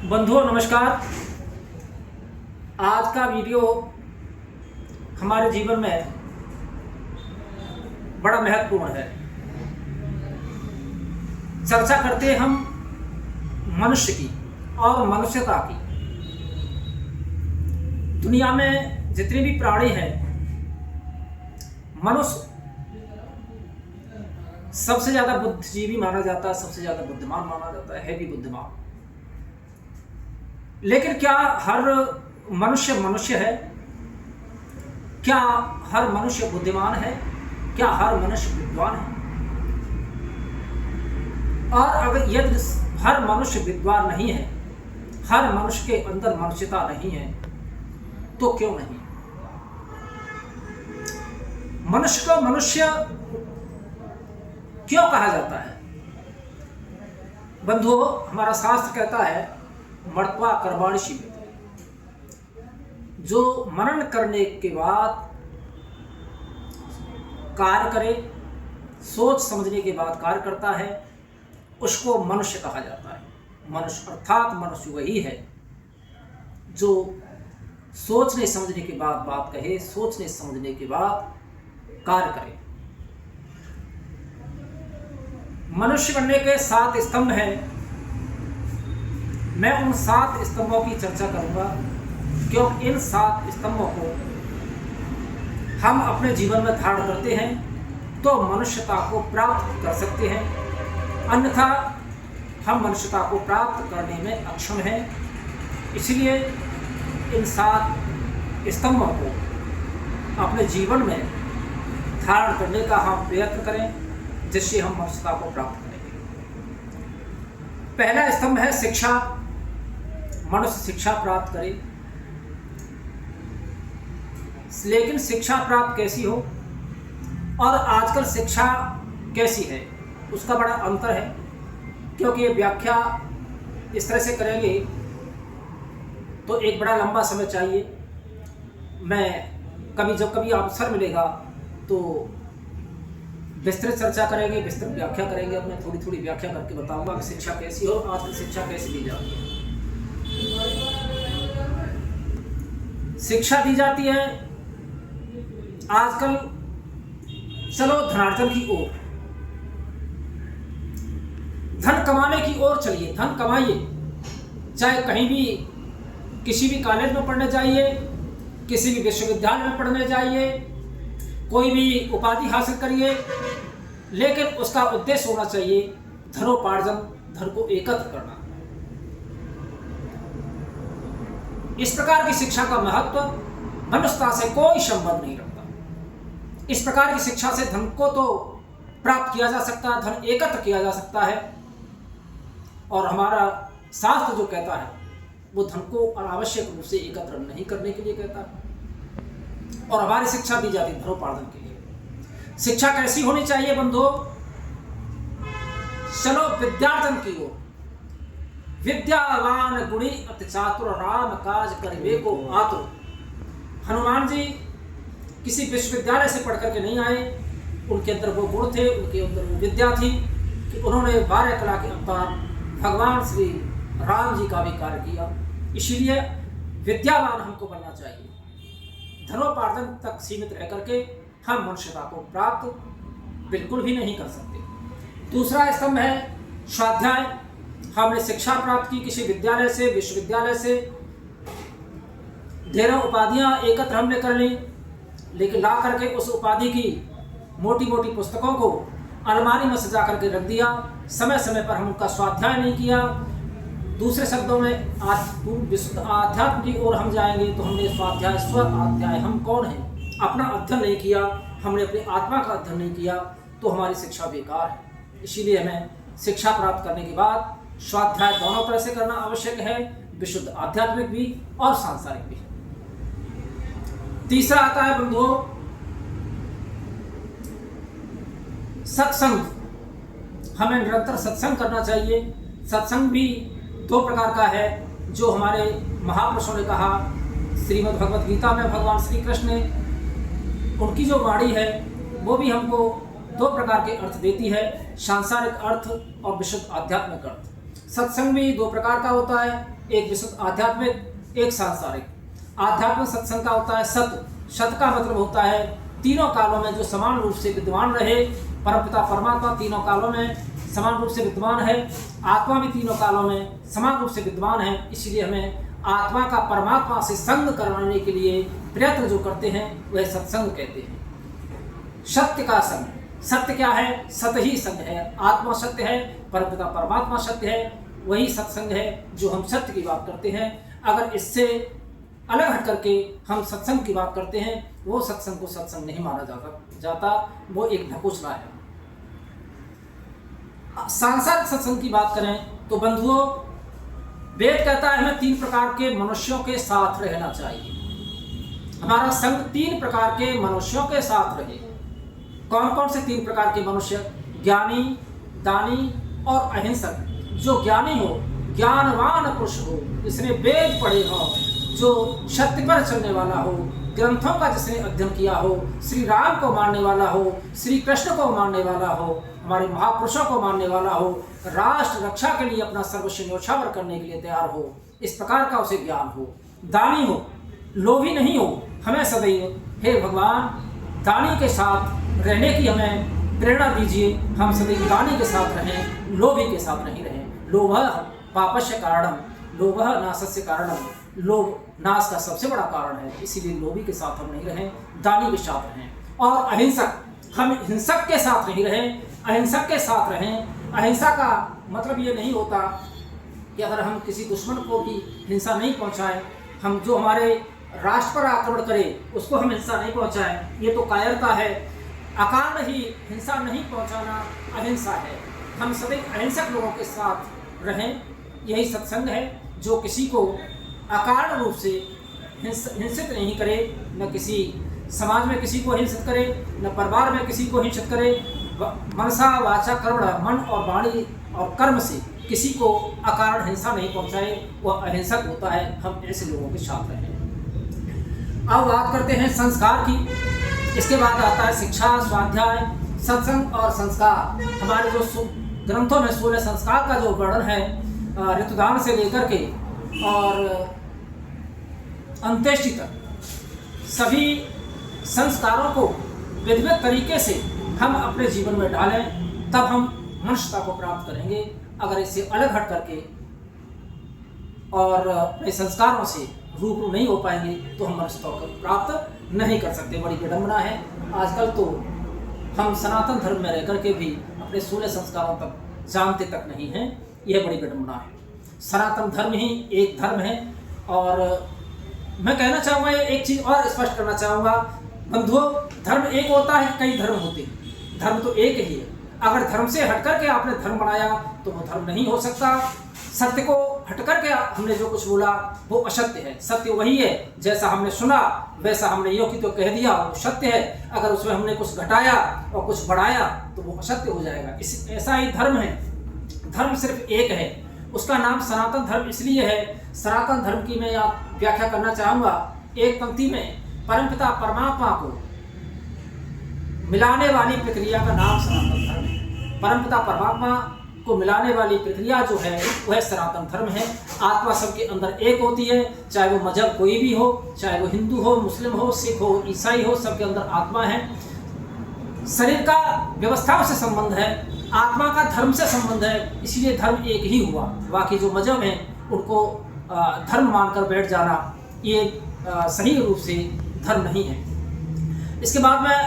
बंधुओं नमस्कार। आज का वीडियो हमारे जीवन में बड़ा महत्वपूर्ण है। चर्चा करते हैं हम मनुष्य की और मनुष्यता की। दुनिया में जितने भी प्राणी हैं, मनुष्य सबसे ज्यादा बुद्धिजीवी माना जाता है, सबसे ज्यादा बुद्धिमान माना जाता है भी बुद्धिमान। लेकिन क्या हर मनुष्य मनुष्य है? क्या हर मनुष्य बुद्धिमान है? क्या हर मनुष्य विद्वान है? और अगर यदि हर मनुष्य विद्वान नहीं है, हर मनुष्य के अंदर मनुष्यता नहीं है, तो क्यों नहीं? मनुष्य को मनुष्य क्यों कहा जाता है? बंधुओं, हमारा शास्त्र कहता है मर्त्वा कर्माणि सीवते, जो मनन करने के बाद कार्य करे, सोच समझने के बाद कार्य करता है, उसको मनुष्य कहा जाता है। मनुष्य अर्थात मनुष्य वही है जो सोचने समझने के बाद बात कहे, सोचने समझने के बाद कार्य करे। मनुष्य बनने के 7 स्तंभ हैं। मैं उन 7 स्तंभों की चर्चा करूंगा, क्योंकि इन 7 स्तंभों को हम अपने जीवन में धारण करते हैं तो मनुष्यता को प्राप्त कर सकते हैं, अन्यथा हम मनुष्यता को प्राप्त करने में अक्षम हैं। इसलिए इन 7 स्तंभों को अपने जीवन में धारण करने का हम प्रयत्न करें, जिससे हम मनुष्यता को प्राप्त करेंगे। पहला स्तंभ है शिक्षा। मनुष्य शिक्षा प्राप्त करे, लेकिन शिक्षा प्राप्त कैसी हो और आजकल शिक्षा कैसी है, उसका बड़ा अंतर है। क्योंकि ये व्याख्या इस तरह से करेंगे तो एक बड़ा लंबा समय चाहिए। मैं जब कभी अवसर मिलेगा तो विस्तृत चर्चा करेंगे, विस्तृत व्याख्या करेंगे। अब मैं थोड़ी थोड़ी व्याख्या करके बताऊंगा कि शिक्षा कैसी हो, आजकल शिक्षा कैसी दी जाती है। शिक्षा दी जाती है आजकल, चलो धनार्जन की ओर, धन कमाने की ओर चलिए, धन कमाइए। चाहे कहीं भी किसी भी कॉलेज में पढ़ने जाइए, किसी भी विश्वविद्यालय में पढ़ने जाइए, कोई भी उपाधि हासिल करिए, लेकिन उसका उद्देश्य होना चाहिए धनोपार्जन, धन को एकत्र करना। इस प्रकार की शिक्षा का महत्व मनुष्यता से कोई संबंध नहीं रखता। इस प्रकार की शिक्षा से धन को तो प्राप्त किया जा सकता है, धन एकत्र किया जा सकता है, और हमारा शास्त्र जो कहता है वो धन को अनावश्यक रूप से एकत्र नहीं करने के लिए कहता है, और हमारी शिक्षा दी जाती है धनोपार्जन के लिए। शिक्षा कैसी होनी चाहिए बंधुओं? चलो विद्यार्जन की ओर। विद्यावान गुणी अति चातुर, राम काज करिबे को आतुर। हनुमान जी किसी विश्वविद्यालय से पढ़ करके नहीं आए, उनके अंदर वो गुण थे, उनके अंदर वो विद्या थी कि उन्होंने 12 कला के अवतार भगवान श्री राम जी का भी कार्य किया। इसीलिए विद्यावान हमको बनना चाहिए। धनोपार्जन तक सीमित रह करके हम मनुष्यता को प्राप्त बिल्कुल भी नहीं कर सकते। दूसरा स्तंभ है स्वाध्याय। हमने शिक्षा प्राप्त की किसी विद्यालय से, विश्वविद्यालय से, ढेरों उपाधियां एकत्र हमने कर ली, लेकिन ला करके उस उपाधि की मोटी मोटी पुस्तकों को अलमारी में सजा करके रख दिया। समय समय पर हम उनका स्वाध्याय नहीं किया। दूसरे शब्दों में विशुद्ध आध्यात्म की ओर हम जाएंगे तो हमने स्वाध्याय, स्व अध्याय, हम कौन हैं, अपना अध्ययन नहीं किया, हमने अपनी आत्मा का अध्ययन नहीं किया, तो हमारी शिक्षा बेकार है। इसीलिए हमें शिक्षा प्राप्त करने के बाद स्वाध्याय दोनों तरह से करना आवश्यक है, विशुद्ध आध्यात्मिक भी और सांसारिक भी। तीसरा आता है बंधुओं सत्संग। हमें निरंतर सत्संग करना चाहिए। सत्संग भी 2 प्रकार का है, जो हमारे महापुरुषों ने कहा। श्रीमद् भगवद गीता में भगवान श्री कृष्ण ने, उनकी जो वाणी है वो भी हमको 2 प्रकार के अर्थ देती है, सांसारिक अर्थ और विशुद्ध आध्यात्मिक अर्थ। सत्संग भी दो प्रकार का होता है, एक विशुद्ध आध्यात्मिक, एक सांसारिक। आध्यात्मिक सत्संग का होता है सत। सत का मतलब होता है तीनों कालों में जो समान रूप से विद्यमान रहे। परमपिता परमात्मा तीनों कालों में समान रूप से विद्यमान है, आत्मा भी तीनों कालों में समान रूप से विद्यमान है। इसलिए हमें आत्मा का परमात्मा से संग करवाने के लिए प्रयत्न जो करते हैं वह सत्संग कहते हैं। सत्य का संग, सत्य क्या है? सत ही संग है। आत्मा सत्य है, परमपिता परमात्मा सत्य है, वही सत्संग है जो हम सत्य की बात करते हैं। अगर इससे अलग हट करके हम सत्संग की बात करते हैं, वो सत्संग को सत्संग नहीं माना जाता, वो एक ढकोसला है। सांसारिक सत्संग की बात करें तो बंधुओं, वेद कहता है हमें 3 प्रकार के मनुष्यों के साथ रहना चाहिए। हमारा संग 3 प्रकार के मनुष्यों के साथ रहे। कौन कौन से 3 प्रकार के मनुष्य? ज्ञानी, दानी और अहिंसक। जो ज्ञानी हो, ज्ञानवान पुरुष हो, जिसने वेद पढ़े हो, जो सत्य पर चलने वाला हो, ग्रंथों का जिसने अध्ययन किया हो, श्री राम को मानने वाला हो, श्री कृष्ण को मानने वाला हो, हमारे महापुरुषों को मानने वाला हो, राष्ट्र रक्षा के लिए अपना सर्वस्व न्योछावर करने के लिए तैयार हो, इस प्रकार का उसे ज्ञान हो। दानी हो, लोभी नहीं हो। हमें सदैव हे भगवान दानी के साथ रहने की हमें प्रेरणा दीजिए। हम सदैव दानी के साथ रहें, लोभी के साथ नहीं रहें। लोभः पापस्य कारणम, लोभः नाशस्य कारणम। लोभ नाश का सबसे बड़ा कारण है, इसीलिए लोभी के साथ हम नहीं रहें, दानी के साथ रहें। और अहिंसक, हम हिंसक के साथ नहीं रहें, अहिंसक के साथ रहें। अहिंसा का मतलब ये नहीं होता कि अगर हम किसी दुश्मन को भी हिंसा नहीं पहुंचाएं, हम जो हमारे राष्ट्र पर आक्रमण करे उसको हम हिंसा नहीं पहुंचाएं, ये तो कायरता है। अकारण ही हिंसा नहीं पहुंचाना अहिंसा है। हम सदैव अहिंसक लोगों के साथ रहें, यही सत्संग है जो किसी को अकारण रूप से हिंसित नहीं करे, न किसी समाज में किसी को हिंसित करे, न परिवार में किसी को हिंसित करे। मनसा वाचा कर्मणा, मन और वाणी और कर्म से किसी को अकारण हिंसा नहीं पहुंचाए, वह अहिंसक होता है। हम ऐसे लोगों के साथ रहें। अब बात करते हैं संस्कार की। इसके बाद आता है शिक्षा, स्वाध्याय, सत्संग और संस्कार। हमारे जो ग्रंथों में 16 संस्कार का जो वर्णन है, ऋतुदान से लेकर के और अंत्येष्टि तक, सभी संस्कारों को विधिवत तरीके से हम अपने जीवन में डालें, तब हम मनुष्यता को प्राप्त करेंगे। अगर इससे अलग हट करके और अपने संस्कारों से रूबरू नहीं हो पाएंगे तो हम मनुष्यता को प्राप्त नहीं कर सकते। बड़ी विडंबना है। आजकल तो हम सनातन धर्म में रह करके भी अपने 16 संस्कारों तक जानते तक नहीं हैं। यह बड़ी विडंबना है। सनातन धर्म ही एक धर्म है। और मैं कहना चाहूँगा, एक चीज़ और स्पष्ट करना चाहूँगा बंधुओं, धर्म एक होता है, कई धर्म होते हैं। धर्म तो एक ही है। अगर धर्म से हटकर के आपने धर्म बनाया तो वो धर्म नहीं हो सकता। सत्य को हटकर के हमने जो कुछ बोला वो असत्य है। सत्य वही है, जैसा हमने सुना वैसा हमने यो की तो कह दिया, वो सत्य है। अगर उसमें हमने कुछ घटाया और कुछ बढ़ाया तो वो असत्य हो जाएगा। ऐसा ही धर्म है। धर्म सिर्फ एक है, उसका नाम सनातन धर्म इसलिए है। सनातन धर्म की मैं आप व्याख्या करना चाहूँगा एक पंक्ति में। परमपिता परमात्मा को मिलाने वाली प्रक्रिया का नाम सनातन धर्म है। परमपिता परमात्मा को मिलाने वाली प्रक्रिया जो है वह सनातन धर्म है। आत्मा सबके अंदर एक होती है, चाहे वो मजहब कोई भी हो, चाहे वो हिंदू हो, मुस्लिम हो, सिख हो, ईसाई हो, सबके अंदर आत्मा है। शरीर का व्यवस्थाओं से संबंध है, आत्मा का धर्म से संबंध है, इसलिए धर्म एक ही हुआ। बाकी जो मजहब हैं उनको धर्म मानकर बैठ जाना ये सही रूप से धर्म नहीं है। इसके बाद मैं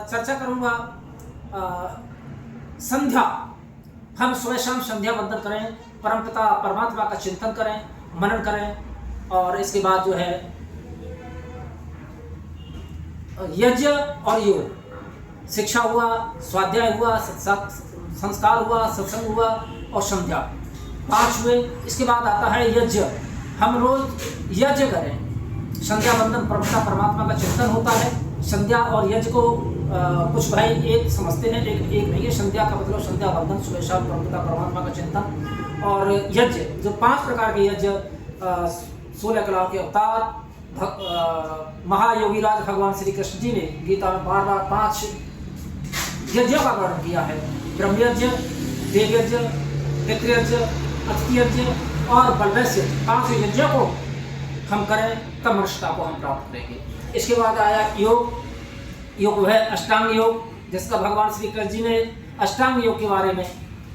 चर्चा करूँगा संध्या। हम सुबह शाम संध्या वंदन करें, परमपिता परमात्मा का चिंतन करें, मनन करें। और इसके बाद जो है यज्ञ और योग, शिक्षा हुआ, स्वाध्याय हुआ, संस्कार हुआ, सत्संग हुआ और संध्या, 5 हुए। इसके बाद आता है यज्ञ। हम रोज यज्ञ करें। संध्या वंदन परमपिता परमात्मा का चिंतन होता है। संध्या और यज्ञ को कुछ भाई एक समझते हैं, एक नहीं है। संध्या का मतलब संध्या वंदन, सुबह शाम परमपिता परमात्मा का चिंतन। और यज्ञ जो 5 प्रकार के यज्ञ, 16 कलाओं के अवतार, महायोगीराज भगवान श्री कृष्ण जी ने गीता में बार-बार 5 यज्ञों का वर्णन किया है। ब्रह्मयज्ञ, देवयज्ञ, पितृयज्ञ, अतिथि यज्ञ और बलवैश्य, 5 यज्ञों को हम करें तब मनुष्यता को हम प्राप्त करेंगे। इसके बाद आया योग। योग वह अष्टांग योग, जिसका भगवान श्री कृष्ण जी ने अष्टांग योग के बारे में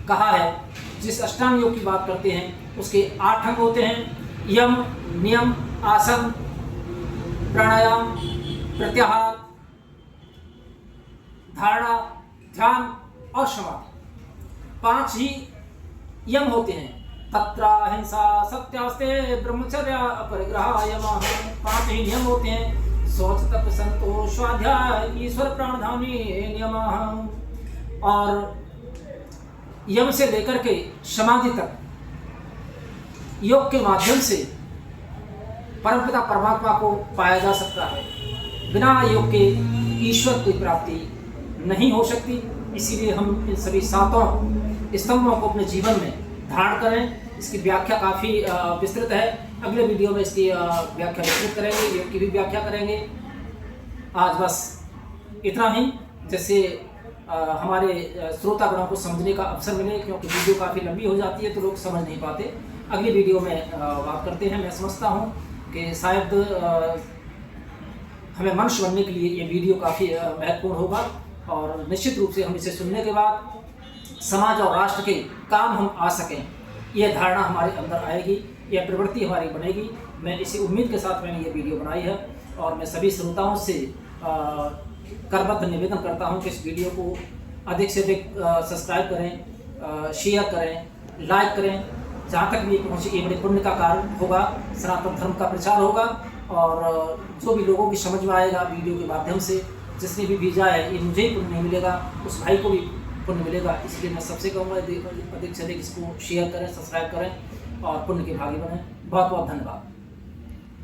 कहा है। जिस अष्टांग योग की बात करते हैं उसके 8 अंग होते हैं: यम, नियम, आसन, प्राणायाम, प्रत्याहार, धारणा, ध्यान और समाधि। 5 ही यम होते हैं। तत्र अहिंसा सत्यास्ते ब्रह्मचर्य अपरिग्रह यमः। 5 ही नियम होते हैं: शौच, तप, संतोष, स्वाध्याय, ईश्वर प्राणधानी नियमः। और यम से लेकर के समाधि तक योग के माध्यम से परमपिता परमात्मा को पाया जा सकता है। बिना योग के ईश्वर की प्राप्ति नहीं हो सकती। इसीलिए हम इन सभी 7 स्तंभों को अपने जीवन में धारण करें। इसकी व्याख्या काफ़ी विस्तृत है। अगले वीडियो में इसकी व्याख्या विस्तृत करेंगे, योग की भी व्याख्या करेंगे। आज बस इतना ही, जैसे हमारे श्रोतागणों को समझने का अवसर मिले, क्योंकि वीडियो काफ़ी लंबी हो जाती है तो लोग समझ नहीं पाते। अगली वीडियो में बात करते हैं। मैं समझता हूँ कि शायद हमें मनुष्य बनने के लिए ये वीडियो काफ़ी महत्वपूर्ण होगा, और निश्चित रूप से हम इसे सुनने के बाद समाज और राष्ट्र के काम हम आ सकें, यह धारणा हमारे अंदर आएगी, यह प्रवृत्ति हमारी बनेगी। मैं इसी उम्मीद के साथ मैंने ये वीडियो बनाई है, और मैं सभी श्रोताओं से करबद्ध निवेदन करता हूँ कि इस वीडियो को अधिक से अधिक सब्सक्राइब करें, शेयर करें, लाइक करें। जहाँ तक भी पहुँचे ये बड़े पुण्य का कारण होगा, सनातन धर्म का प्रचार होगा, और जो भी लोगों की समझ में आएगा वीडियो के माध्यम से, जिसने भी भेजा है, ये मुझे ही पुण्य नहीं मिलेगा, उस भाई को भी पुण्य मिलेगा। इसलिए मैं सबसे कहूँगा अधिक से अधिक इसको शेयर करें, सब्सक्राइब करें और पुण्य के भागी बनें। बहुत बहुत धन्यवाद।